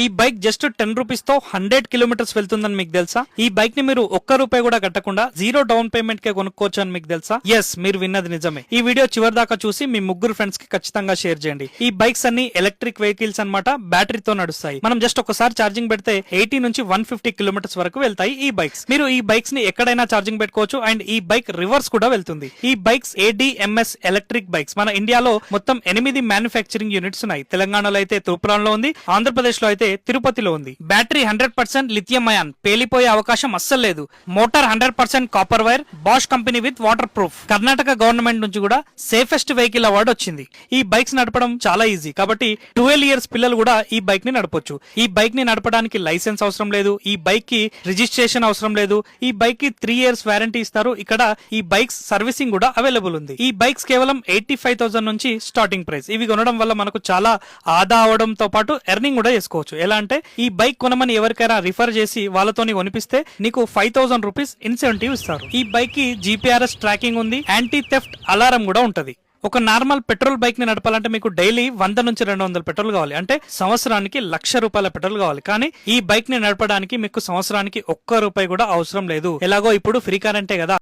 ఈ bike just 10 rupees తో 100 kilometres వెళ్తుందని మీకు తెలుసా? ఈ బైక్ ని మీరు ₹1 కూడా కట్టకుండా 0 డౌన్ పేమెంట్ కే కొనుక్కోవచ్చు అని మీకు తెలుసా? ఎస్, మీరు విన్నది నిజమే. ఈ వీడియో చివరి దాకా చూసి మీ ముగ్గురు ఫ్రెండ్స్ కి ఖచ్చితంగా షేర్ చేయండి. ఈ బైక్స్ అన్ని ఎలక్ట్రిక్ వెహికల్స్ అన్నమాట, బ్యాటరీతో నడుస్తాయి. మనం జస్ట్ ఒకసారి ఛార్జింగ్ పెడితే 80 నుంచి 150 కిలోమీటర్స్ వరకు వెళ్తాయి ఈ బైక్స్. మీరు ఈ బైక్స్ ని ఎక్కడైనా ఛార్జింగ్ పెట్టుకోవచ్చు అండ్ ఈ బైక్ రివర్స్ కూడా వెళ్తుంది. ఈ బైక్స్ ADMS ఎలక్ట్రిక్ బైక్స్. మన ఇండియాలో మొత్తం 8 మ్యానుఫ్యాక్చరింగ్ యూనిట్స్ ఉన్నాయి. తెలంగాణలో అయితే తూప్రాన్లో ఉంది, ఆంధ్రప్రదేశ్ లో అయితే తిరుపతిలో ఉంది. బ్యాటరీ 100% లిథియం అయాన్, పేలిపోయే అవకాశం అస్సలు లేదు. Motor 100% copper wire, Bosch company with waterproof. Karnataka government నుంచి కూడా సేఫెస్ట్ వెహికల్ అవార్డు వచ్చింది. ఈ బైక్స్ నడపడం చాలా ఈజీ కాబట్టి 12 ఇయర్స్ పిల్లలు కూడా ఈ బైక్ ని నడపొచ్చు. ఈ బైక్ ని నడపడానికి లైసెన్స్ అవసరం లేదు, ఈ బైక్ కి రిజిస్ట్రేషన్ అవసరం లేదు, ఈ బైక్ కి 3 ఇయర్స్ వారంటీ ఇస్తారు. ఇక్కడ ఈ బైక్స్ సర్వీసింగ్ కూడా అవైలబుల్ ఉంది. ఈ బైక్స్ కేవలం 85,000 నుంచి స్టార్టింగ్ ప్రైస్. ఇవి కొనడం వల్ల మనకు చాలా ఆదా అవడంతో పాటు ఎర్నింగ్ కూడా చేసుకోవచ్చు. ఎలా అంటే ఈ బైక్ కొనమని ఎవరికైనా రిఫర్ చేసి వాళ్ళతోని కొనిపిస్తే నీకు 5,000 రూపీస్ ఇన్సెంటివ్ ఇస్తారు. ఈ బైక్ కి GPRS ట్రాకింగ్ ఉంది, యాంటీ థెఫ్ట్ అలారం కూడా ఉంటది. ఒక నార్మల్ పెట్రోల్ బైక్ ని నడపాలంటే మీకు డైలీ 100 నుంచి 200 పెట్రోల్ కావాలి, అంటే సంవత్సరానికి ₹1,00,000 పెట్రోల్ కావాలి. కానీ ఈ బైక్ ని నడపడానికి మీకు సంవత్సరానికి ₹1 కూడా అవసరం లేదు. ఎలాగో ఇప్పుడు ఫ్రీ కరెంటే కదా.